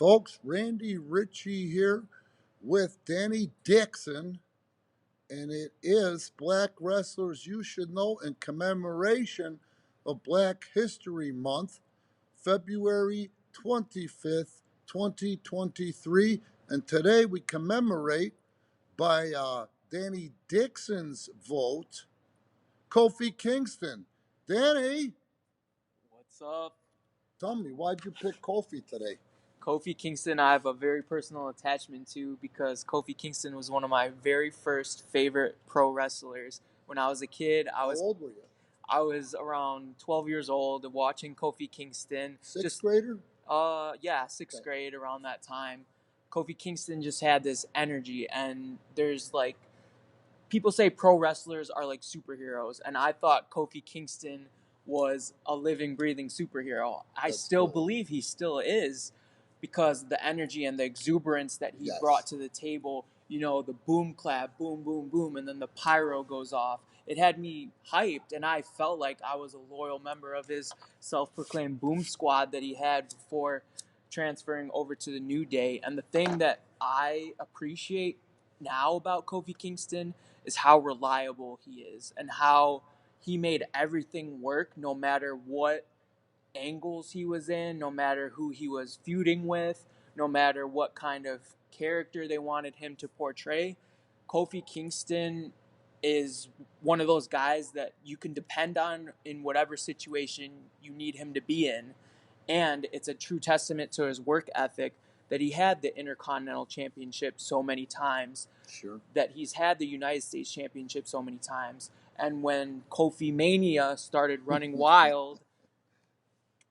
folks. Randy Ritchie here with Danny Dixon, and it is Black Wrestlers You Should Know in commemoration of Black History Month, February 25th, 2023. And today we commemorate by Danny Dixon's vote, Kofi Kingston. Danny, What's up? tell me, why'd you pick Kofi today? Kofi Kingston, I have a very personal attachment to because Kofi Kingston was one of my very first favorite pro wrestlers. When I was a kid, How old were you? I was around 12 years old watching Kofi Kingston. Sixth grader? Yeah, sixth grade around that time. Kofi Kingston just had this energy, and there's like people say pro wrestlers are like superheroes, and I thought Kofi Kingston was a living, breathing superhero. I still believe he still is because the energy and the exuberance that he brought to the table, you know, the boom clap, boom, boom, boom, and then the pyro goes off. It had me hyped, and I felt like I was a loyal member of his self-proclaimed boom squad that he had before transferring over to the New Day. And the thing that I appreciate now about Kofi Kingston is how reliable he is and how he made everything work no matter what angles he was in, no matter who he was feuding with, no matter what kind of character they wanted him to portray. Kofi Kingston is one of those guys that you can depend on in whatever situation you need him to be in. And it's a true testament to his work ethic that he had the Intercontinental Championship so many times, that he's had the United States Championship so many times. And when Kofi Mania started running wild,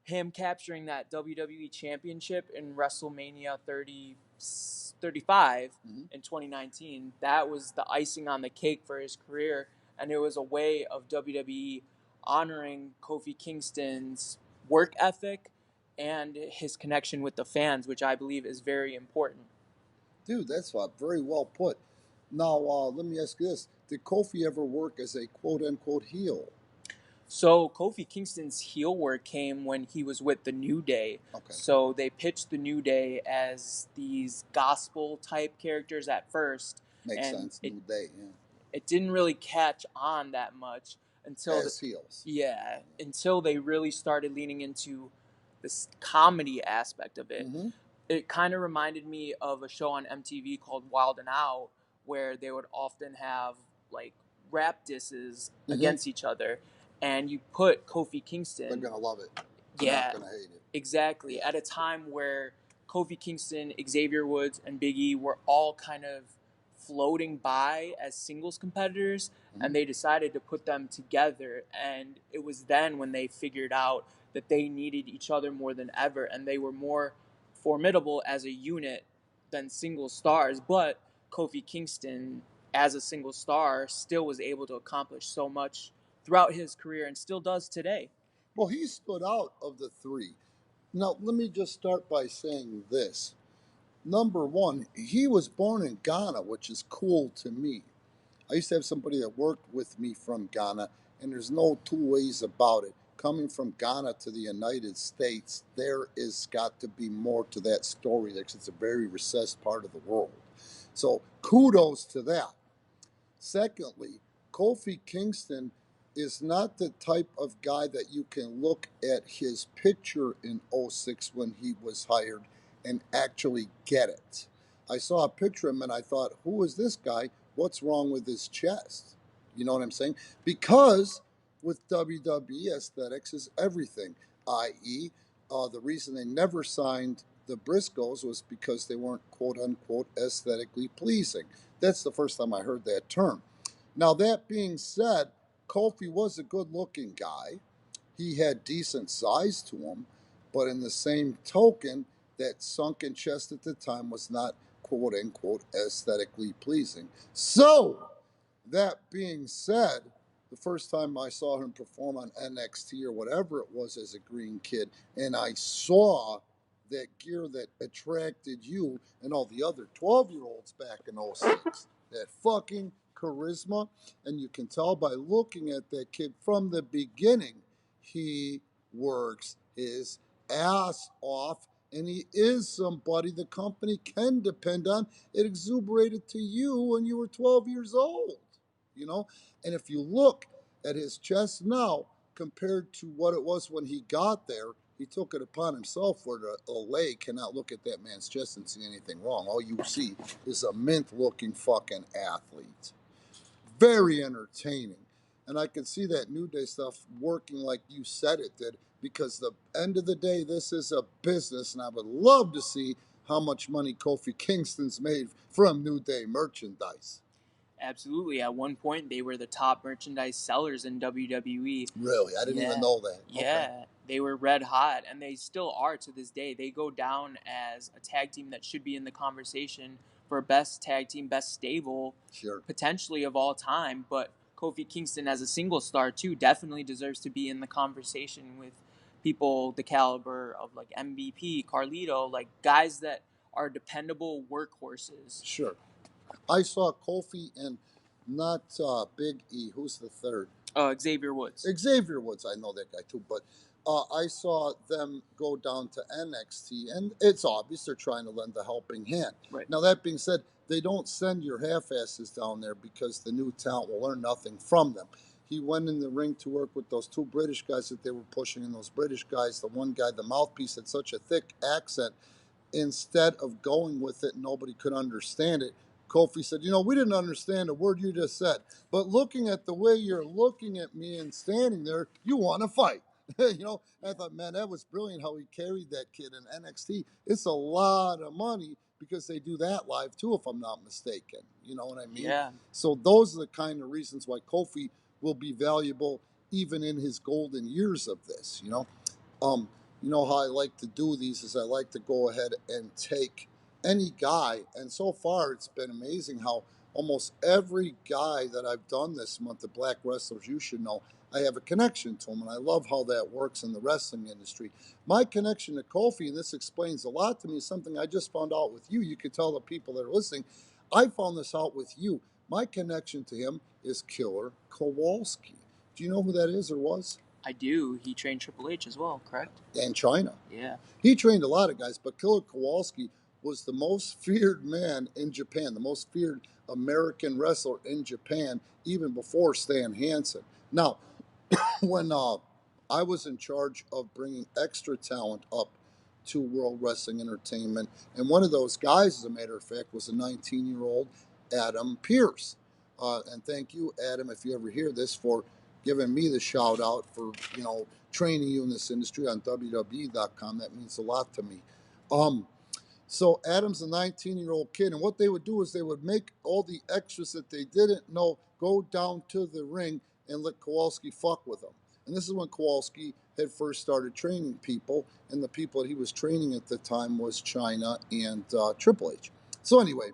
him capturing that WWE Championship in WrestleMania 35 in 2019, that was the icing on the cake for his career. And it was a way of WWE honoring Kofi Kingston's work ethic and his connection with the fans, which I believe is very important. Dude, that's very well put. Now, let me ask you this. Did Kofi ever work as a quote-unquote heel? So Kofi Kingston's heel work came when he was with the New Day. Okay. So they pitched the New Day as these gospel-type characters at first. Makes sense, New Day, yeah. It didn't really catch on that much until heels. Yeah, until they really started leaning into this comedy aspect of it. Mm-hmm. It kind of reminded me of a show on MTV called Wild and Out, where they would often have like rap disses against each other, and you put Kofi Kingston. They're gonna love it. Yeah, they're not gonna hate it. Exactly. Yeah. At a time where Kofi Kingston, Xavier Woods, and Big E were all kind of floating by as singles competitors, and they decided to put them together. And it was then when they figured out that they needed each other more than ever, and they were more formidable as a unit than single stars. But Kofi Kingston, as a single star, still was able to accomplish so much throughout his career and still does today. Well, he stood out of the three. Now, let me just start by saying this. Number one, he was born in Ghana, which is cool to me. I used to have somebody that worked with me from Ghana, and there's no two ways about it. Coming from Ghana to the United States, there is got to be more to that story because it's a very recessed part of the world. So kudos to that. Secondly, Kofi Kingston is not the type of guy that you can look at his picture in 06 when he was hired and actually get it. I saw a picture of him and I thought, who is this guy? What's wrong with his chest? You know what I'm saying? Because with WWE, aesthetics is everything, i.e., the reason they never signed the Briscoes was because they weren't quote-unquote aesthetically pleasing. That's the first time I heard that term. Now, that being said, Kofi was a good-looking guy. He had decent size to him, but in the same token, that sunken chest at the time was not quote-unquote aesthetically pleasing. So, that being said, the first time I saw him perform on NXT or whatever it was as a green kid, and I saw that gear that attracted you and all the other 12-year-olds back in 06, that fucking charisma, and you can tell by looking at that kid from the beginning, he works his ass off, and he is somebody the company can depend on. It exuberated to you when you were 12 years old, you know? And if you look at his chest now compared to what it was when he got there, he took it upon himself where the lay cannot look at that man's chest and see anything wrong. All you see is a mint looking fucking athlete. Very entertaining. And I can see that New Day stuff working like you said it did, because the end of the day, this is a business, and I would love to see how much money Kofi Kingston's made from New Day merchandise. Absolutely. At one point, they were the top merchandise sellers in WWE. Really? I didn't even know that. Yeah. Okay. They were red hot, and they still are to this day. They go down as a tag team that should be in the conversation for best tag team, best stable, Sure. potentially of all time. But Kofi Kingston, as a single star, too, definitely deserves to be in the conversation with people the caliber of like MVP, Carlito, like guys that are dependable workhorses. Sure. I saw Kofi and not Big E. Who's the third? Xavier Woods. Xavier Woods, I know that guy too, but I saw them go down to NXT, and it's obvious they're trying to lend a helping hand. Right. Now, that being said, they don't send your half-asses down there because the new talent will learn nothing from them. He went in the ring to work with those two British guys that they were pushing, and those British guys, the one guy, the mouthpiece, had such a thick accent, instead of going with it, nobody could understand it. Kofi said, we didn't understand a word you just said, but looking at the way you're looking at me and standing there, you want to fight. I thought, man, that was brilliant how he carried that kid in NXT. It's a lot of money because they do that live too, if I'm not mistaken. You know what I mean? Yeah. So those are the kind of reasons why Kofi will be valuable even in his golden years of this, how I like to do these is I like to go ahead and take any guy, and so far it's been amazing how almost every guy that I've done this month, the Black Wrestlers, you should know, I have a connection to him, and I love how that works in the wrestling industry. My connection to Kofi, and this explains a lot to me, is something I just found out with you. You could tell the people that are listening, I found this out with you. My connection to him is Killer Kowalski. Do you know who that is or was? I do. He trained Triple H as well, correct? And China. Yeah. He trained a lot of guys, but Killer Kowalski was the most feared man in Japan, the most feared American wrestler in Japan, even before Stan Hansen. Now, when I was in charge of bringing extra talent up to World Wrestling Entertainment, and one of those guys, as a matter of fact, was a 19-year-old Adam Pearce. And thank you, Adam, if you ever hear this, for giving me the shout out for training you in this industry on WWE.com. That means a lot to me. So Adam's a 19-year-old kid, and what they would do is they would make all the extras that they didn't know go down to the ring and let Kowalski fuck with them. And this is when Kowalski had first started training people, and the people that he was training at the time was China and Triple H. So anyway,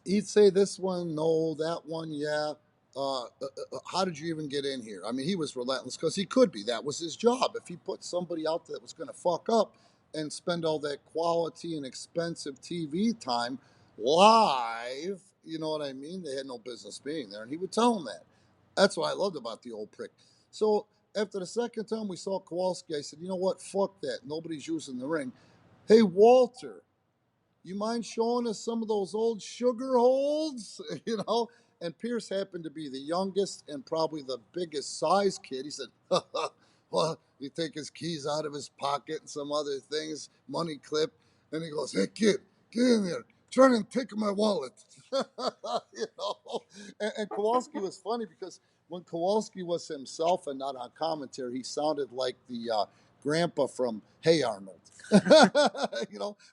he'd say this one, no, that one, yeah. How did you even get in here? I mean, he was relentless because he could be. That was his job. If he put somebody out there that was going to fuck up and spend all that quality and expensive TV time live, you know what I mean? They had no business being there, and he would tell them that. That's what I loved about the old prick. So after the second time we saw Kowalski, I said, you know what? Fuck that. Nobody's using the ring. Hey, Walter, you mind showing us some of those old sugar holds? And Pierce happened to be the youngest and probably the biggest size kid. He said, well, he take his keys out of his pocket and some other things, money clip, and he goes, hey kid, get in there, try and take my wallet. And Kowalski was funny because when Kowalski was himself and not on commentary, he sounded like the grandpa from Hey Arnold.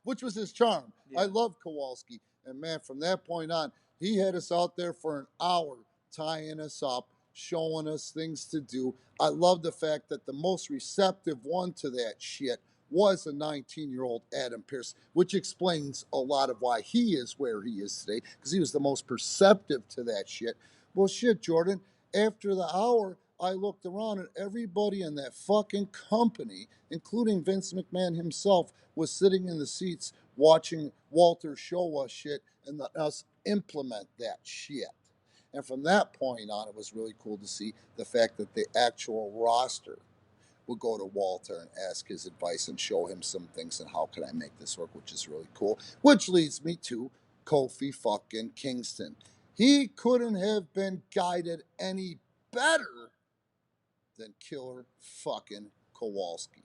Which was his charm. Yeah. I love Kowalski. And man, from that point on, he had us out there for an hour, tying us up, showing us things to do. I love the fact that the most receptive one to that shit was a 19-year-old Adam Pearce, which explains a lot of why he is where he is today, because he was the most perceptive to that shit. Well, shit, Jordan, after the hour, I looked around and everybody in that fucking company, including Vince McMahon himself, was sitting in the seats watching Walter show us shit and us implement that shit. And from that point on, it was really cool to see the fact that the actual roster would go to Walter and ask his advice and show him some things and how can I make this work, which is really cool. Which leads me to Kofi fucking Kingston. He couldn't have been guided any better than Killer fucking Kowalski.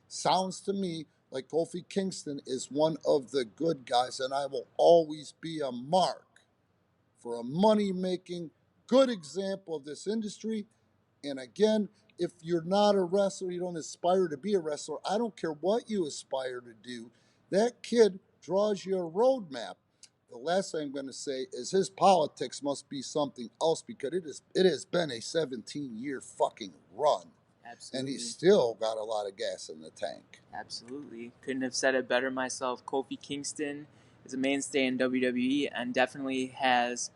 Sounds to me like Kofi Kingston is one of the good guys, and I will always be a mark for a money making, good example of this industry. And again, if you're not a wrestler, you don't aspire to be a wrestler, I don't care what you aspire to do, that kid draws you a roadmap. The last thing I'm going to say is his politics must be something else because it has been a 17-year fucking run. Absolutely. And he's still got a lot of gas in the tank. Absolutely. Couldn't have said it better myself. Kofi Kingston is a mainstay in WWE and definitely has,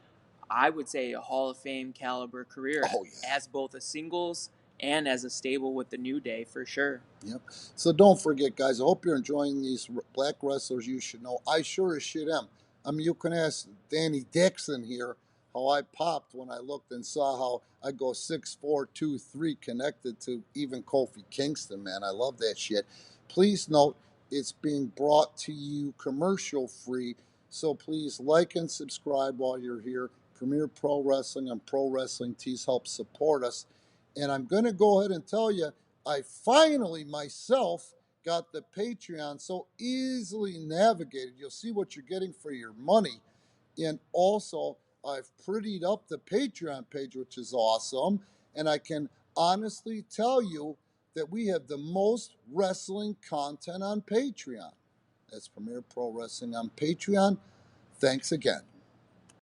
I would say, a Hall of Fame caliber career as both a singles and as a stable with the New Day, for sure. Yep. So don't forget, guys, I hope you're enjoying these black wrestlers you should know. I sure as shit am. I mean, you can ask Danny Dixon here how I popped when I looked and saw how I go 6'4", 2'3", connected to even Kofi Kingston, man. I love that shit. Please note, it's being brought to you commercial free, so please like and subscribe while you're here. Premier Pro Wrestling and Pro Wrestling Tees help support us. And I'm going to go ahead and tell you, I finally myself got the Patreon so easily navigated. You'll see what you're getting for your money. And also, I've prettied up the Patreon page, which is awesome. And I can honestly tell you that we have the most wrestling content on Patreon. That's Premier Pro Wrestling on Patreon. Thanks again.